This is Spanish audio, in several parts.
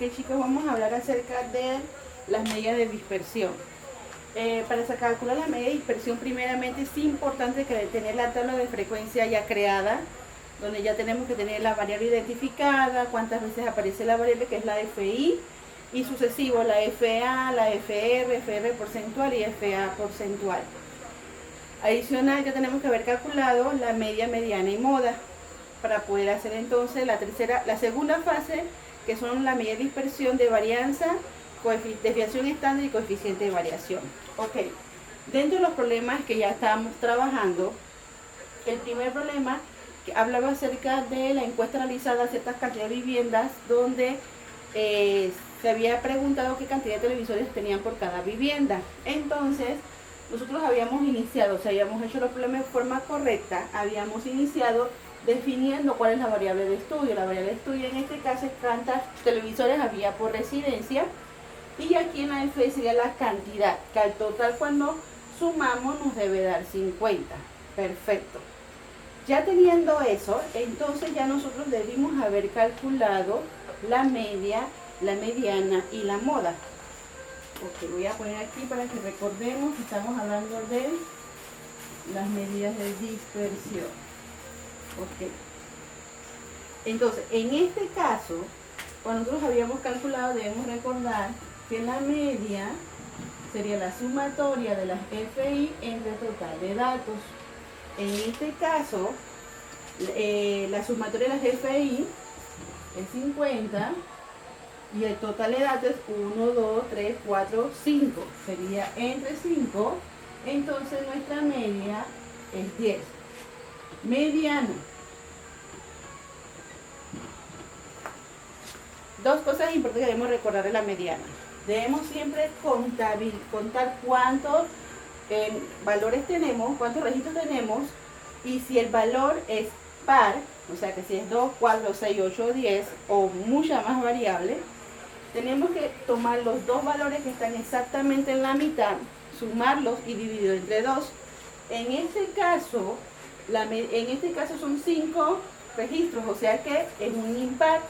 Ok, chicos, vamos a hablar acerca de las medidas de dispersión. Para calcular la medida de dispersión, primeramente es importante tener la tabla de frecuencia ya creada, donde ya tenemos que tener la variable identificada, cuántas veces aparece la variable, que es la FI, y sucesivo la FA, la FR, FR porcentual y FA porcentual. Adicional, ya tenemos que haber calculado la media, mediana y moda, para poder hacer entonces la segunda fase, que son la medida de dispersión de varianza, desviación estándar y coeficiente de variación. Ok, dentro de los problemas que ya estábamos trabajando, el primer problema que hablaba acerca de la encuesta realizada a ciertas cantidades de viviendas, donde se había preguntado qué cantidad de televisores tenían por cada vivienda. Entonces, nosotros habíamos iniciado, o sea, habíamos hecho los problemas de forma correcta, habíamos iniciado definiendo cuál es la variable de estudio. La variable de estudio en este caso es cuántos televisores había por residencia, y aquí en la F sería la cantidad, que al total cuando sumamos nos debe dar 50. Perfecto. Ya teniendo eso, entonces ya nosotros debimos haber calculado la media, la mediana y la moda. Ok, voy a poner aquí para que recordemos que estamos hablando de las medidas de dispersión. Ok. Entonces, en este caso, cuando nosotros habíamos calculado, debemos recordar que la media sería la sumatoria de las FI entre el total de datos. En este caso, la sumatoria de las FI es 50 y el total de datos es 1, 2, 3, 4, 5. Sería entre 5, entonces nuestra media es 10. Mediana. Dos cosas importantes que debemos recordar de la mediana. Debemos siempre contar cuántos valores tenemos, cuántos registros tenemos, y si el valor es par, o sea que si es 2, 4, 6, 8, 10 o mucha más variable, tenemos que tomar los dos valores que están exactamente en la mitad, sumarlos y dividir entre 2. En este caso son 5 registros, o sea que es un impar.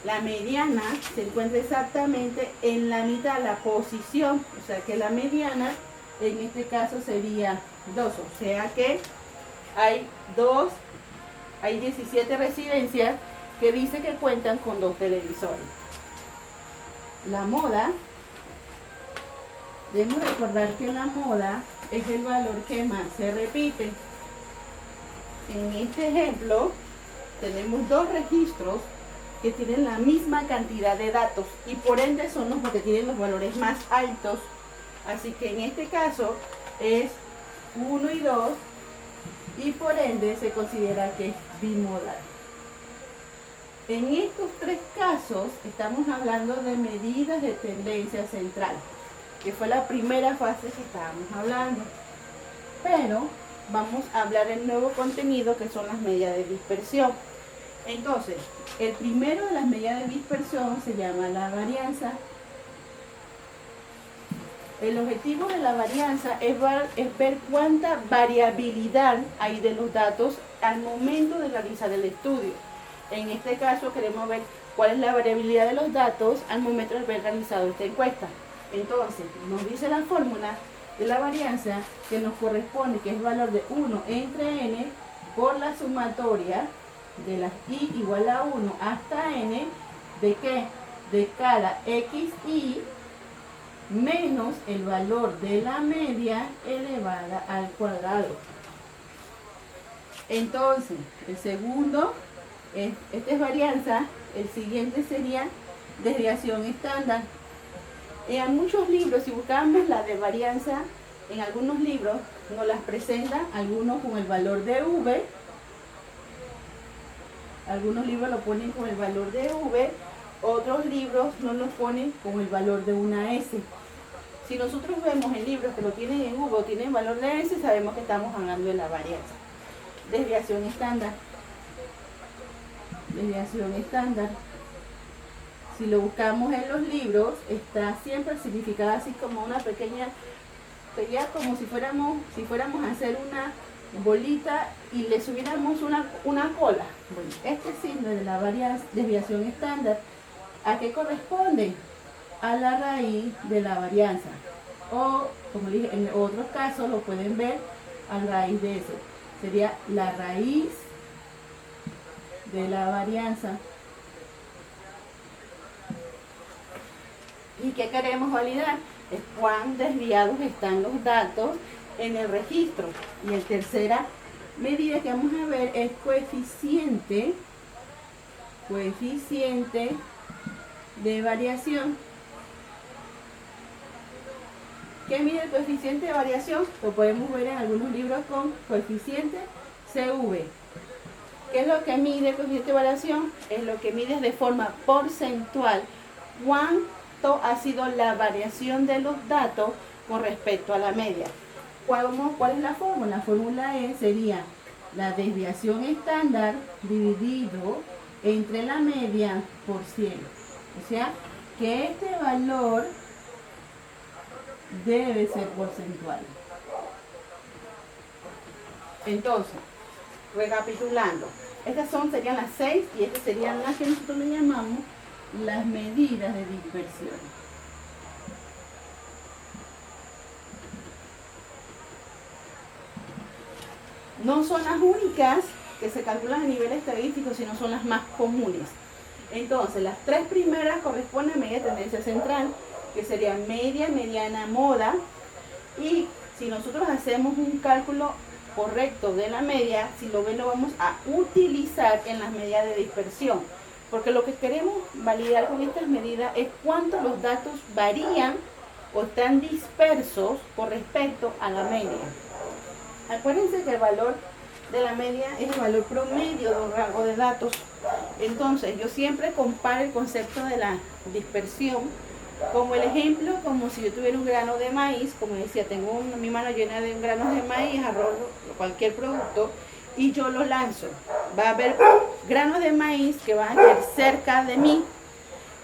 La mediana se encuentra exactamente en la mitad, la posición, o sea que la mediana en este caso sería 2, o sea que hay 17 residencias que dice que cuentan con 2 televisores. La moda, debemos recordar que la moda es el valor que más se repite. En este ejemplo tenemos 2 registros que tienen la misma cantidad de datos y por ende son los que tienen los valores más altos. Así que en este caso es 1 y 2 y por ende se considera que es bimodal. En estos 3 casos estamos hablando de medidas de tendencia central, que fue la primera fase que estábamos hablando. Pero vamos a hablar del nuevo contenido, que son las medidas de dispersión. Entonces, el primero de las medidas de dispersión se llama la varianza. El objetivo de la varianza es ver cuánta variabilidad hay de los datos al momento de realizar el estudio. En este caso queremos ver cuál es la variabilidad de los datos al momento de haber realizado esta encuesta. Entonces, nos dice la fórmula de la varianza que nos corresponde, que es el valor de 1 entre n por la sumatoria de las i igual a 1 hasta n de ¿qué? De cada xi menos el valor de la media elevada al cuadrado. Entonces, el segundo, esta es varianza, el siguiente sería desviación estándar. En muchos libros, si buscamos la de varianza, en algunos libros nos las presentan, algunos con el valor de v, algunos libros lo ponen con el valor de v, otros libros no lo ponen con el valor de una S. Si nosotros vemos en libros que lo tienen en V o tienen valor de S, sabemos que estamos hablando de la varianza. Desviación estándar. Desviación estándar. Si lo buscamos en los libros, está siempre significada así como una pequeña, sería como si fuéramos a hacer una bolita y le subiéramos una cola. Bueno, este signo de la desviación estándar ¿A qué corresponde? A la raíz de la varianza. O, como dije, en otros casos lo pueden ver a raíz de eso. Sería la raíz de la varianza. ¿Y qué queremos validar? Es cuán desviados están los datos en el registro. Y la tercera medida que vamos a ver es coeficiente de variación. ¿Qué mide el coeficiente de variación? Lo podemos ver en algunos libros con coeficiente CV. ¿Qué es lo que mide el coeficiente de variación? Es lo que mide de forma porcentual cuánto ha sido la variación de los datos con respecto a la media. ¿Cuál es la fórmula? La fórmula sería la desviación estándar dividido entre la media por 100. O sea, que este valor debe ser porcentual. Entonces, recapitulando, estas serían las 6 y estas serían las que nosotros le llamamos las medidas de dispersión. No son las únicas que se calculan a nivel estadístico, sino son las más comunes. Entonces, las 3 primeras corresponden a media de tendencia central, que sería media, mediana, moda. Y si nosotros hacemos un cálculo correcto de la media, si lo ven, lo vamos a utilizar en las medidas de dispersión. Porque lo que queremos validar con estas medidas es cuánto los datos varían o están dispersos con respecto a la media. Acuérdense que el valor de la media es el valor promedio de un rango de datos. Entonces, yo siempre comparo el concepto de la dispersión como el ejemplo, como si yo tuviera un grano de maíz, como decía, tengo mi mano llena de granos de maíz, arroz, cualquier producto, y yo lo lanzo. Va a haber granos de maíz que van a quedar cerca de mí.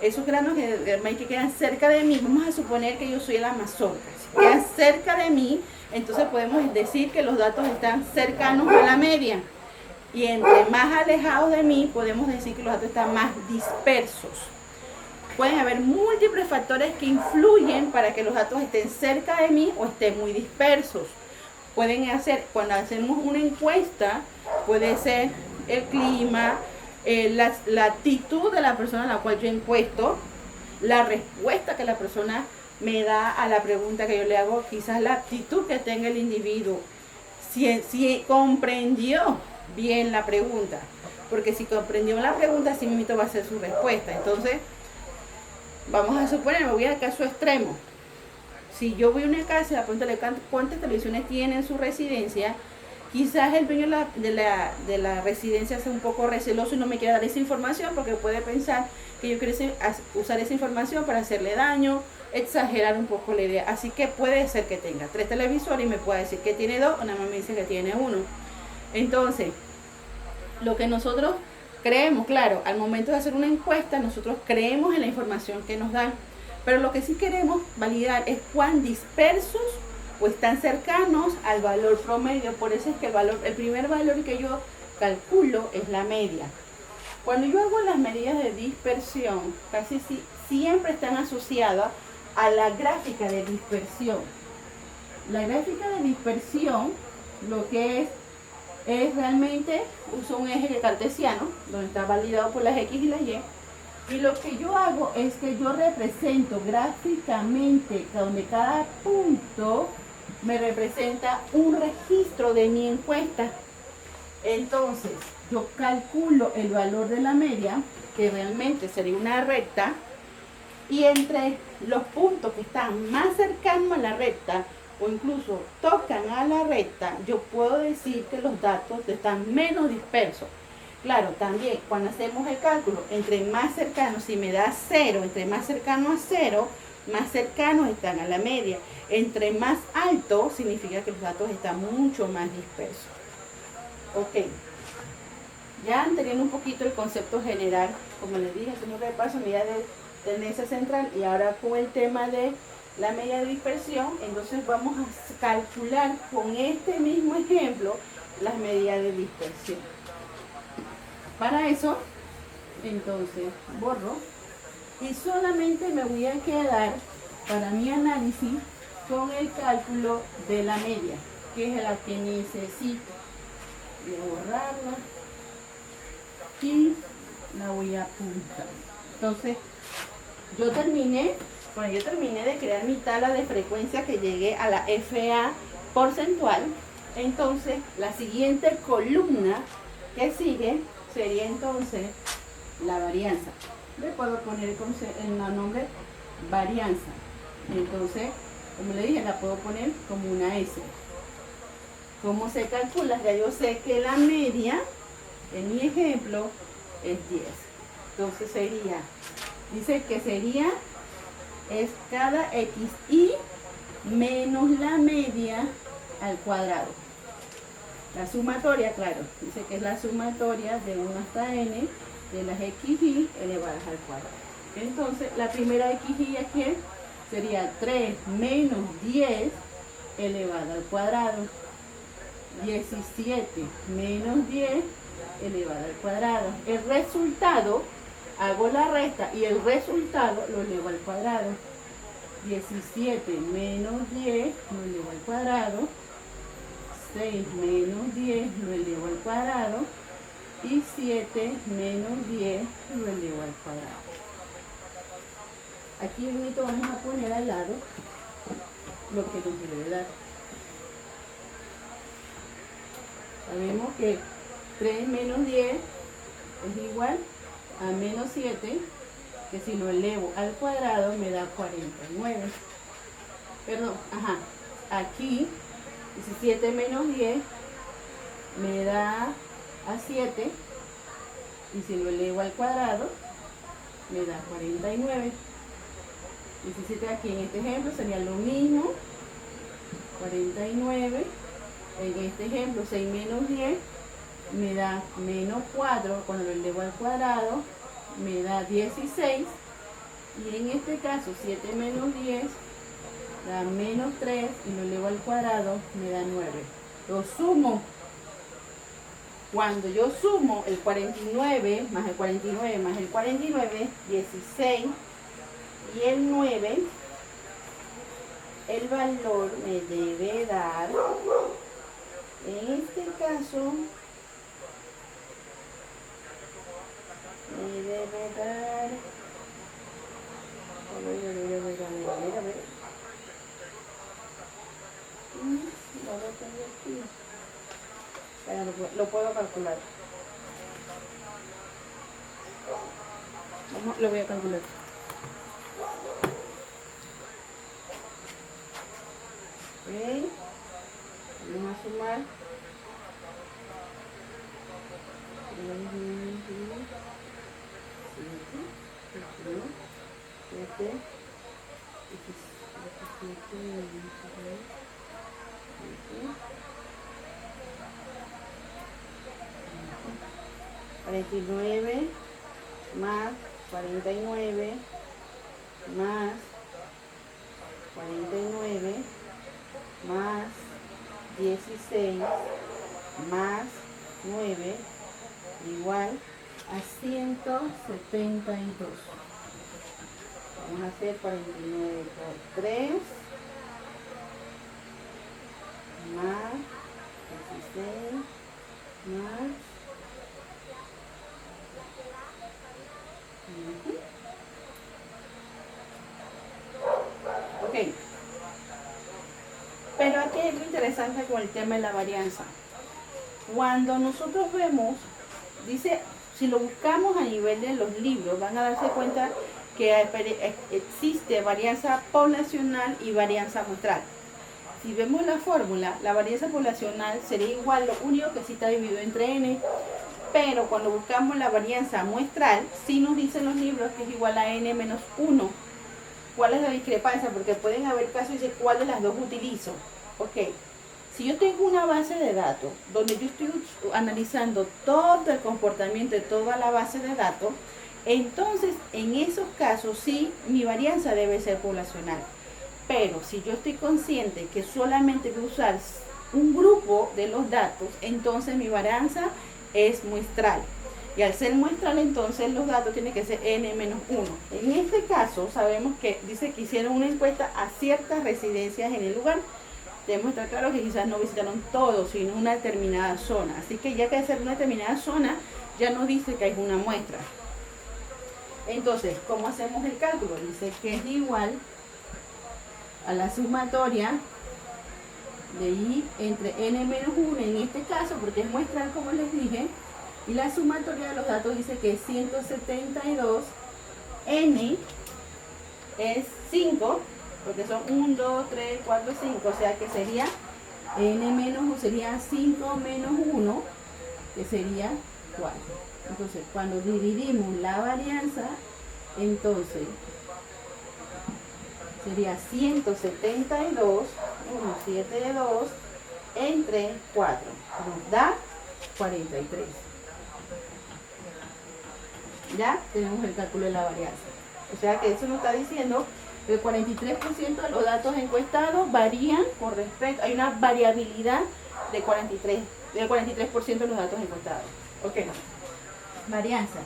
Esos granos de maíz que quedan cerca de mí, vamos a suponer que yo soy el Amazonas. Si quedan cerca de mí, entonces podemos decir que los datos están cercanos a la media. Y entre más alejados de mí, podemos decir que los datos están más dispersos. Pueden haber múltiples factores que influyen para que los datos estén cerca de mí o estén muy dispersos. Pueden hacer, cuando hacemos una encuesta, puede ser el clima, la actitud de la persona a la cual yo encuesto, la respuesta que la persona me da a la pregunta que yo le hago, quizás la actitud que tenga el individuo, si comprendió bien la pregunta, porque si comprendió la pregunta, así mismo va a ser su respuesta. Entonces, vamos a suponer, me voy al caso extremo. Si yo voy a una casa y le pregunto cuántas televisiones tiene en su residencia, quizás el dueño de la residencia sea un poco receloso y no me quiera dar esa información porque puede pensar que yo quiero usar esa información para hacerle daño, exagerar un poco la idea. Así que puede ser que tenga 3 televisores y me pueda decir que tiene 2 o nada más me dice que tiene 1. Entonces, lo que nosotros creemos, claro, al momento de hacer una encuesta, nosotros creemos en la información que nos dan, pero lo que sí queremos validar es cuán dispersos o están cercanos al valor promedio. Por eso es que el primer valor que yo calculo es la media. Cuando yo hago las medidas de dispersión, casi siempre están asociadas a la gráfica de dispersión. La gráfica de dispersión, lo que es realmente, uso un eje cartesiano, donde está validado por las X y las Y, y lo que yo hago es que yo represento gráficamente, donde cada punto me representa un registro de mi encuesta. Entonces, yo calculo el valor de la media, que realmente sería una recta, y entre los puntos que están más cercanos a la recta, o incluso tocan a la recta, yo puedo decir que los datos están menos dispersos. Claro, también cuando hacemos el cálculo, entre más cercanos, si me da 0, entre más cercano a 0, más cercanos están a la media. Entre más alto, significa que los datos están mucho más dispersos. Ok. Ya teniendo un poquito el concepto general, como les dije, hacemos un repaso, medida de tendencia central, y ahora con el tema de la media de dispersión, entonces vamos a calcular con este mismo ejemplo las medidas de dispersión. Para eso, entonces, borro Y solamente me voy a quedar para mi análisis con el cálculo de la media, que es la que necesito. Voy a borrarla y la voy a apuntar. Entonces, yo terminé de crear mi tabla de frecuencia que llegué a la FA porcentual. Entonces, la siguiente columna que sigue sería entonces la varianza. Le puedo poner el nombre varianza. Entonces, como le dije, la puedo poner como una S. ¿Cómo se calcula? Ya yo sé que la media, en mi ejemplo, es 10. Entonces dice que es cada xi menos la media al cuadrado. La sumatoria, claro, dice que es la sumatoria de 1 hasta n de las xi elevadas al cuadrado. Entonces, la primera xi aquí sería 3 menos 10 elevado al cuadrado. 17 menos 10 elevado al cuadrado. El resultado, hago la resta y el resultado lo elevo al cuadrado. 17 menos 10 lo elevo al cuadrado. 6 menos 10 lo elevo al cuadrado. Y 7 menos 10 lo elevo al cuadrado. Aquí bonito vamos a poner al lado lo que nos debe dar. Sabemos que 3 menos 10 es igual a menos 7, que si lo elevo al cuadrado me da 49. Perdón, aquí 17 menos 10 me da a 7, y si lo elevo al cuadrado me da 49. 17 aquí en este ejemplo sería lo mismo, 49. En este ejemplo 6 menos 10 me da menos 4, cuando lo elevo al cuadrado me da 16, y en este caso 7 menos 10 da menos 3, y lo elevo al cuadrado me da 9. Lo sumo. Cuando yo sumo el 49 más el 49 más el 49, 16 y el 9, el valor me debe dar, en este caso, me debe dar, a ver. Lo tengo aquí. Lo puedo calcular. Lo voy a calcular. Ok. Vamos a sumar. 49 más 49 más 49 más 16 más 9 igual a 172. Vamos a hacer 49 por 3 más 16 más ok. Pero aquí es lo interesante con el tema de la varianza. Cuando nosotros vemos, dice, si lo buscamos a nivel de los libros, van a darse cuenta que existe varianza poblacional y varianza muestral. Si vemos la fórmula, la varianza poblacional sería igual, lo único que sí está dividido entre n, pero cuando buscamos la varianza muestral, sí nos dicen los libros que es igual a n menos 1. ¿Cuál es la discrepancia? Porque pueden haber casos y decir cuál de las dos utilizo. Ok, si yo tengo una base de datos donde yo estoy analizando todo el comportamiento de toda la base de datos, entonces en esos casos sí mi varianza debe ser poblacional. Pero si yo estoy consciente que solamente voy a usar un grupo de los datos, entonces mi varianza es muestral. Y al ser muestral, entonces los datos tienen que ser n-1. En este caso, sabemos que dice que hicieron una encuesta a ciertas residencias en el lugar. Debemos estar claros que quizás no visitaron todos, sino una determinada zona. Así que ya que es una determinada zona, ya nos dice que hay una muestra. Entonces, ¿cómo hacemos el cálculo? Dice que es igual a la sumatoria de i entre n-1 en este caso, porque es muestral como les dije, y la sumatoria de los datos dice que es 172, n es 5, porque son 1, 2, 3, 4, 5, o sea que sería n-1 sería 5 menos 1, que sería 4. Entonces, cuando dividimos la varianza, entonces sería 172, 172, entre 4, nos da 43. Ya tenemos el cálculo de la varianza. O sea que eso nos está diciendo que el 43% de los datos encuestados varían con respecto, hay una variabilidad de 43% de los datos encuestados. Ok. Varianza,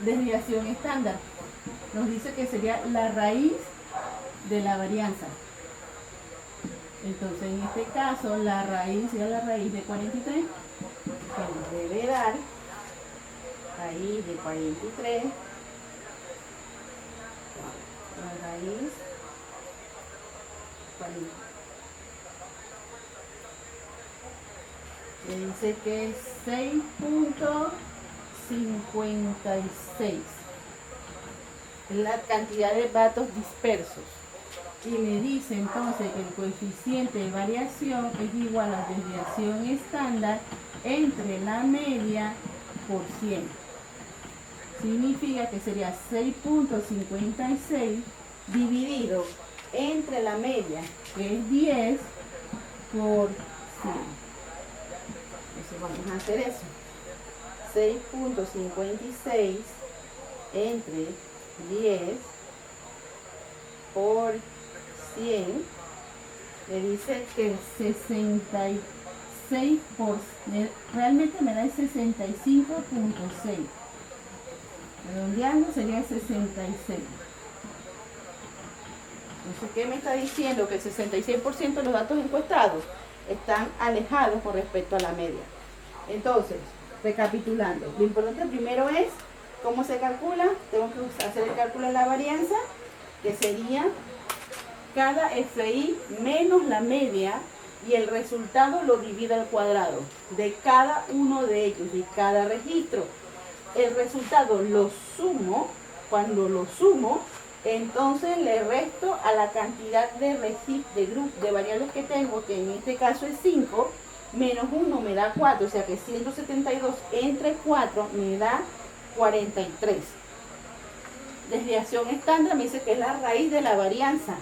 desviación estándar. Nos dice que sería la raíz de la varianza. Entonces, en este caso, la raíz sería la raíz de 43, que nos debe dar raíz de 43, la raíz 40. Le dice que es 6.56. Es la cantidad de datos dispersos. Y me dice entonces que el coeficiente de variación es igual a la desviación estándar entre la media por 100. Significa que sería 6.56 dividido entre la media, que es 10 por 100. Entonces vamos a hacer eso. 6.56 entre 10 por 100, le dice que 66 realmente me da el 65.6. Redondeando sería 66. Entonces, ¿qué me está diciendo? Que el 66% de los datos encuestados están alejados con respecto a la media. Entonces, recapitulando, lo importante primero es cómo se calcula. Tengo que hacer el cálculo de la varianza, que sería cada FI menos la media, y el resultado lo divido al cuadrado de cada uno de ellos, de cada registro. El resultado lo sumo. Cuando lo sumo, entonces le resto a la cantidad de grupos de variables que tengo, que en este caso es 5, menos 1 me da 4, o sea que 172 entre 4 me da 43. Desviación estándar me dice que es la raíz de la varianza.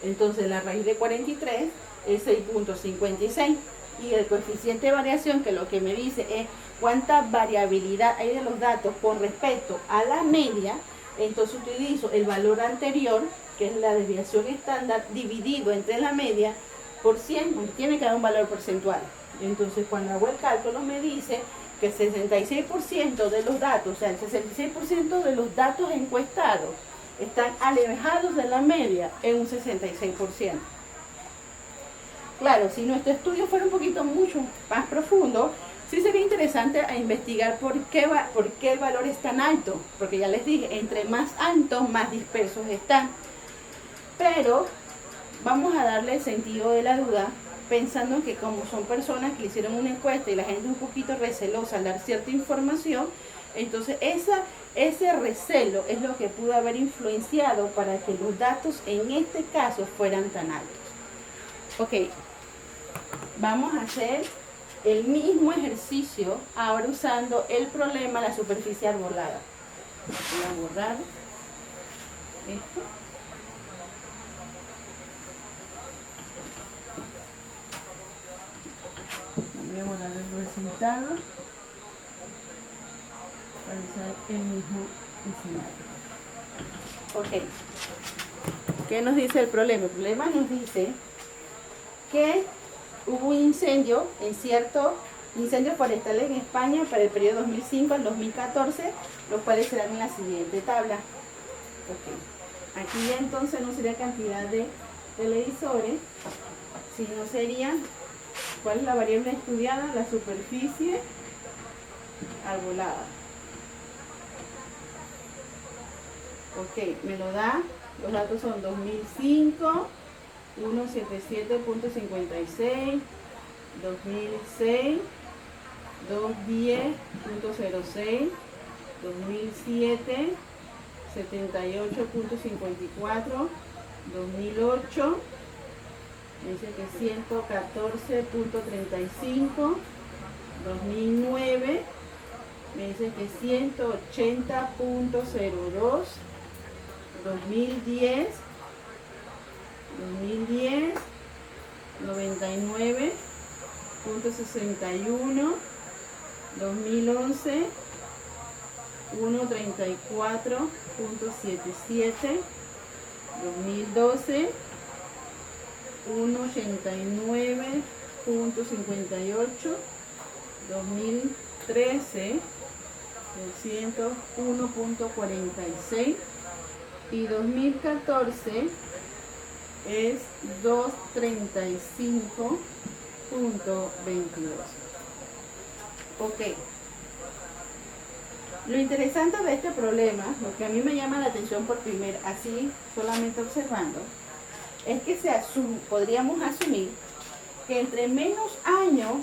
Entonces la raíz de 43 es 6.56. Y el coeficiente de variación, que lo que me dice es cuánta variabilidad hay de los datos con respecto a la media, entonces utilizo el valor anterior, que es la desviación estándar, dividido entre la media por 100, porque tiene que dar un valor porcentual. Entonces cuando hago el cálculo me dice que el 66% de los datos, o sea, el 66% de los datos encuestados están alejados de la media en un 66%. Claro, si nuestro estudio fuera un poquito mucho más profundo, sí sería interesante a investigar por qué el valor es tan alto, porque ya les dije, entre más altos, más dispersos están. Pero vamos a darle el sentido de la duda, pensando que como son personas que hicieron una encuesta y la gente un poquito recelosa al dar cierta información, entonces ese recelo es lo que pudo haber influenciado para que los datos en este caso fueran tan altos. Ok, vamos a hacer el mismo ejercicio, ahora usando el problema de la superficie arbolada. Voy a borrar esto. Voy a borrar el resultado para usar el mismo escenario. Ok. ¿Qué nos dice el problema? El problema nos dice que hubo un incendio en cierto Incendios forestales en España para el periodo 2005 al 2014, los cuales serán en la siguiente tabla. Ok. Aquí ya entonces no sería cantidad de televisores, sino sería cuál es la variable estudiada, la superficie arbolada. Ok, me lo da, los datos son 2005, 177.56, 2006, 210.06, 2007, 78.54, 2008, me dice que 114.35, 2009, me dice que 180.02, 2010, 99.61, 2011, 134.77, 2012, 189.58, 2013, 201.46 y 2014 es 235.22. Ok. Lo interesante de este problema, lo que a mí me llama la atención por así solamente observando, es que podríamos asumir que entre menos años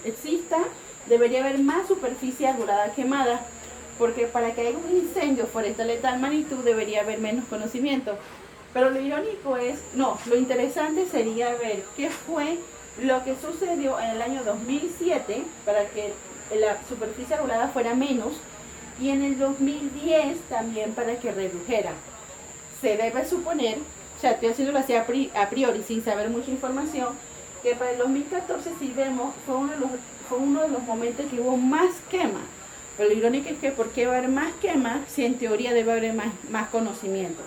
exista, debería haber más superficie arbolada quemada, porque para que haya un incendio forestal de tal magnitud debería haber menos conocimiento. Pero lo irónico lo interesante sería ver qué fue lo que sucedió en el año 2007 para que la superficie arbolada fuera menos, y en el 2010 también para que redujera. Se debe suponer, o sea, estoy haciéndolo así a priori sin saber mucha información, que para el 2014, si vemos, fue uno de los momentos que hubo más quema. Pero lo irónico es que ¿por qué va a haber más quema si en teoría debe haber más conocimiento?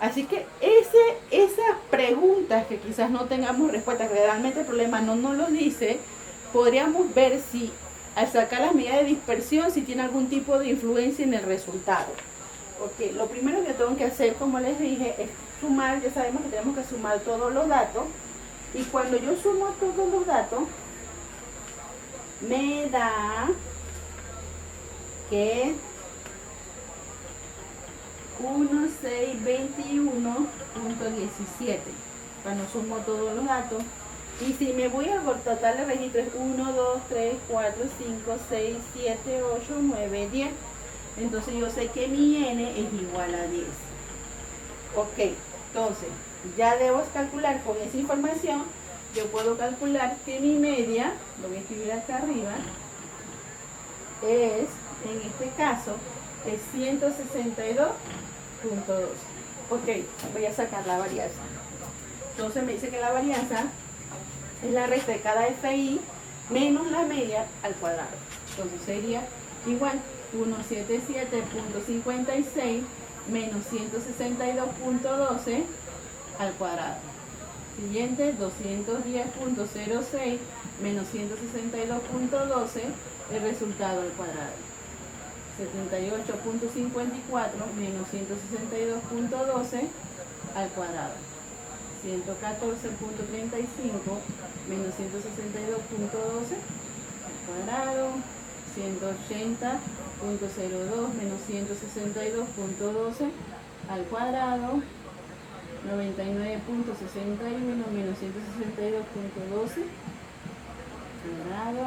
Así que esas preguntas que quizás no tengamos respuesta, que realmente el problema no nos lo dice, podríamos ver si al sacar las medidas de dispersión, si tiene algún tipo de influencia en el resultado. Porque lo primero que tengo que hacer, como les dije, es sumar. Ya sabemos que tenemos que sumar todos los datos. Y cuando yo sumo todos los datos, me da que 1621.17. Cuando sumo todos los datos. Y si me voy a tratar de registros 1, 2, 3, 4, 5, 6, 7, 8, 9, 10. Entonces yo sé que mi n es igual a 10. Ok, entonces ya debo calcular con esa información. Yo puedo calcular que mi media, lo voy a escribir acá arriba, es, en este caso, es 162.12. Ok, voy a sacar la varianza. Entonces me dice que la varianza es la resta de cada FI menos la media al cuadrado. Entonces sería igual 177.56 menos 162.12 al cuadrado. Siguiente, 210.06 menos 162.12, el resultado al cuadrado. 78.54 menos 162.12 al cuadrado. 114.35 menos 162.12 al cuadrado. 180.02 menos 162.12 al cuadrado. 99.61 menos 162.12 cuadrado.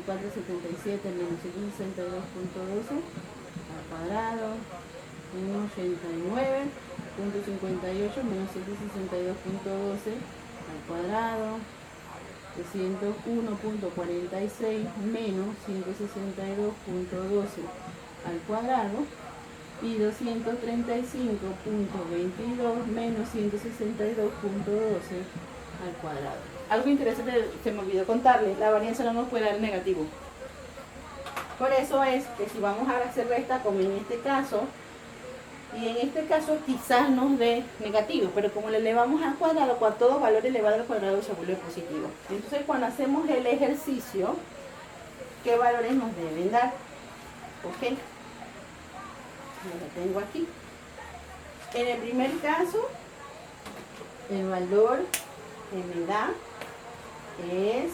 477 menos 162.12 al cuadrado. 189.58 menos 162.12 al cuadrado. 201.46 menos 162.12 al cuadrado. Y 235.22 menos 162.12 al cuadrado. Algo interesante se me olvidó contarles, la varianza no nos puede dar negativo. Por eso es que si vamos a hacer resta, como en este caso, Y en este caso quizás nos dé negativo, pero como le elevamos al cuadrado, todo valor elevado al cuadrado se vuelve positivo. Entonces cuando hacemos el ejercicio, ¿qué valores nos deben dar? Ok, lo tengo aquí. En el primer caso, el valor que me da es,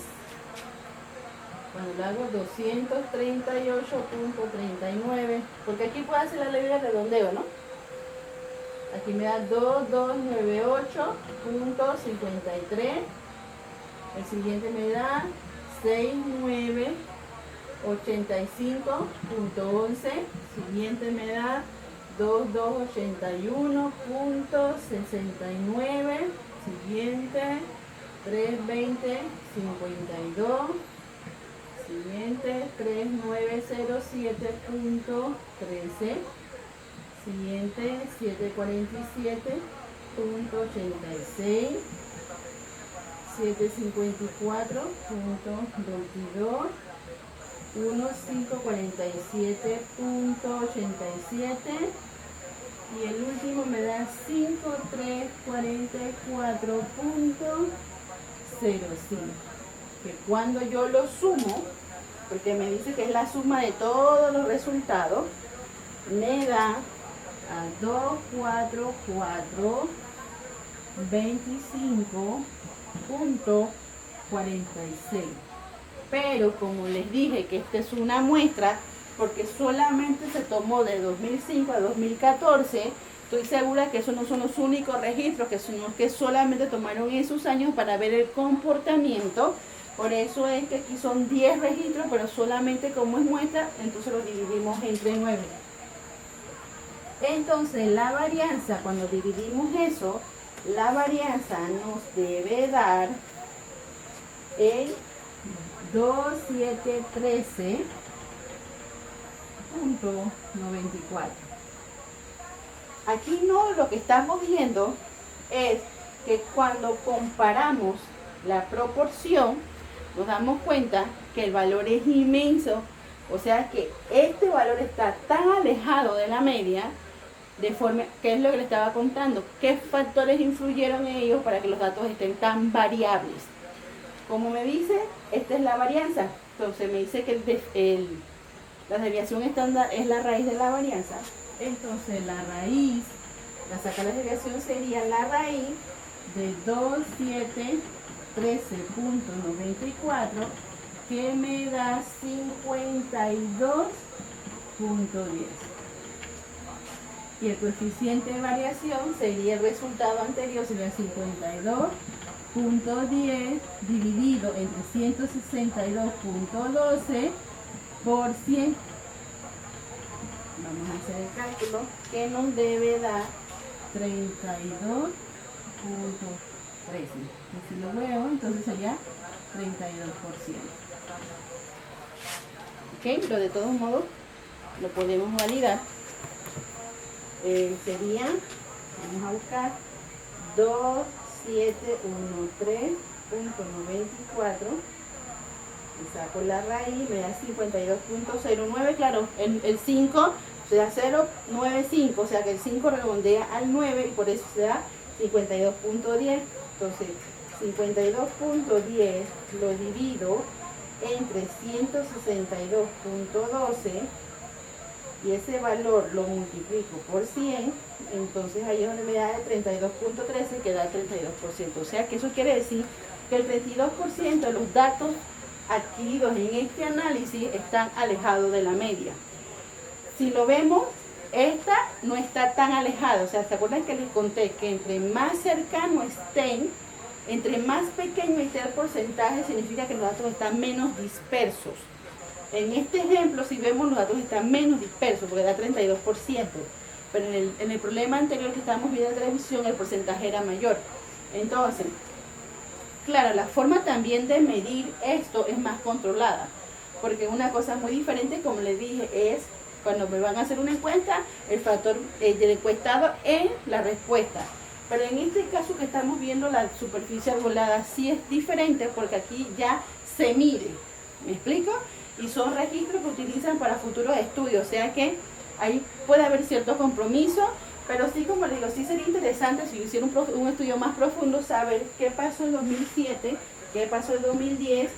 cuando lo hago, 238.39, porque aquí puedo hacer la ley de redondeo, ¿no? Aquí me da 2298.53. El siguiente me da 6985.11. Siguiente me da 2281.69. Siguiente 320.52. Siguiente 3907.13. Siguiente 747.86. 754.22. 1547.87. Y el último me da 5344.05. Que cuando yo lo sumo, porque me dice que es la suma de todos los resultados, me da a 24425.46. Pero como les dije que esta es una muestra, porque solamente se tomó de 2005 a 2014, estoy segura que esos no son los únicos registros, sino que solamente tomaron esos años para ver el comportamiento. Por eso es que aquí son 10 registros, pero solamente como es muestra, entonces los dividimos entre 9. Entonces la varianza, cuando dividimos eso, la varianza nos debe dar el 2713.94. Aquí no, lo que estamos viendo es que cuando comparamos la proporción, nos damos cuenta que el valor es inmenso. O sea que este valor está tan alejado de la media, de forma, ¿qué es lo que le estaba contando? ¿Qué factores influyeron en ellos para que los datos estén tan variables? Como me dice, esta es la varianza. Entonces me dice que la desviación estándar es la raíz de la varianza. Entonces la raíz, la sacar la desviación sería la raíz de 2713.94, que me da 52.10. Y el coeficiente de variación sería el resultado anterior, sería 52.10 dividido entre 162.12 por 100. Vamos a hacer el cálculo, que nos debe dar 32.13. Y si lo veo, entonces sería 32%. Ok, pero de todos modos lo podemos validar. Sería, vamos a buscar 2713.94, y saco la raíz, me da 52.09, claro, el 5 se da 0,95, o sea que el 5 redondea al 9 y por eso se da 52.10. Entonces 52.10 lo divido entre 162.12 y ese valor lo multiplico por 100, entonces ahí es donde me da el 32.13, que da el 32%. O sea que eso quiere decir que el 32% de los datos adquiridos en este análisis están alejados de la media. Si lo vemos, esta no está tan alejada. O sea, ¿se acuerdan que les conté que entre más cercano estén, entre más pequeño esté el porcentaje, significa que los datos están menos dispersos? En este ejemplo, si vemos, los datos están menos dispersos, porque da 32%. Pero en el problema anterior que estábamos viendo en televisión, el porcentaje era mayor. Entonces, claro, la forma también de medir esto es más controlada. Porque una cosa muy diferente, como les dije, es cuando me van a hacer una encuesta, el factor del encuestado en la respuesta. Pero en este caso que estamos viendo, la superficie arbolada sí es diferente, porque aquí ya se mide. ¿Me explico? Y son registros que utilizan para futuros estudios, o sea que ahí puede haber cierto compromiso, pero sí, como les digo, sí sería interesante si hiciera un estudio más profundo, saber qué pasó en 2007, qué pasó en 2010,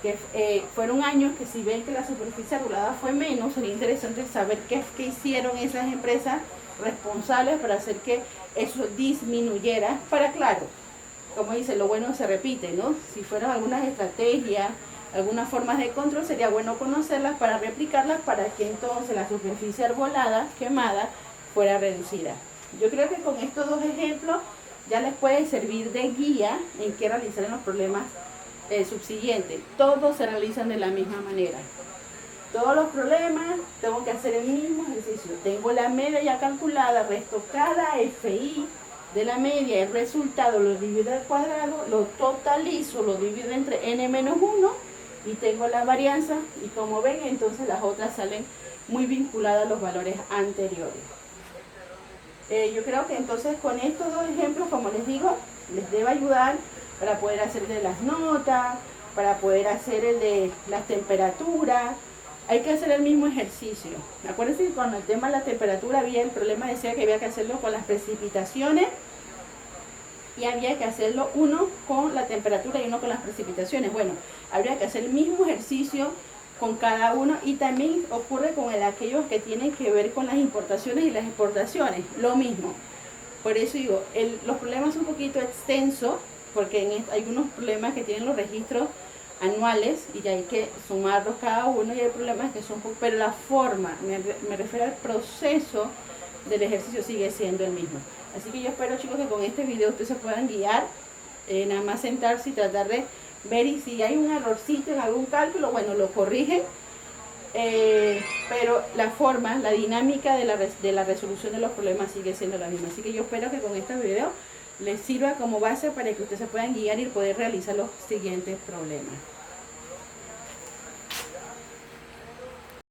que fueron años que si ven que la superficie arbolada fue menos, sería interesante saber qué hicieron esas empresas responsables para hacer que eso disminuyera, para, claro, como dice, lo bueno se repite, ¿no? Si fueran algunas estrategias, algunas formas de control, sería bueno conocerlas para replicarlas, para que entonces la superficie arbolada quemada fuera reducida. Yo creo que con estos dos ejemplos ya les puede servir de guía en qué realizar en los problemas subsiguientes. Todos se realizan de la misma manera. Todos los problemas tengo que hacer el mismo ejercicio. Tengo la media ya calculada, resto cada FI de la media, el resultado lo divido al cuadrado, lo totalizo, lo divido entre n-1 y tengo la varianza, y como ven, entonces las otras salen muy vinculadas a los valores anteriores. Yo creo que entonces con estos dos ejemplos, como les digo, les debe ayudar para poder hacer de las notas, para poder hacer el de las temperaturas. Hay que hacer el mismo ejercicio. Acuérdense que con el tema de la temperatura había el problema, decía que había que hacerlo con las precipitaciones y había que hacerlo uno con la temperatura y uno con las precipitaciones. Bueno, habría que hacer el mismo ejercicio con cada uno, y también ocurre con aquellos que tienen que ver con las importaciones y las exportaciones, lo mismo. Por eso digo, los problemas son un poquito extensos, porque hay unos problemas que tienen los registros anuales y hay que sumarlos cada uno, y hay problemas que son, pero la forma, me refiero al proceso del ejercicio, sigue siendo el mismo. Así que yo espero, chicos, que con este video ustedes se puedan guiar, nada más sentarse y tratar de ver, y si hay un errorcito en algún cálculo, bueno, lo corrigen, pero la forma, la dinámica de la resolución de los problemas sigue siendo la misma. Así que yo espero que con este video les sirva como base para que ustedes se puedan guiar y poder realizar los siguientes problemas.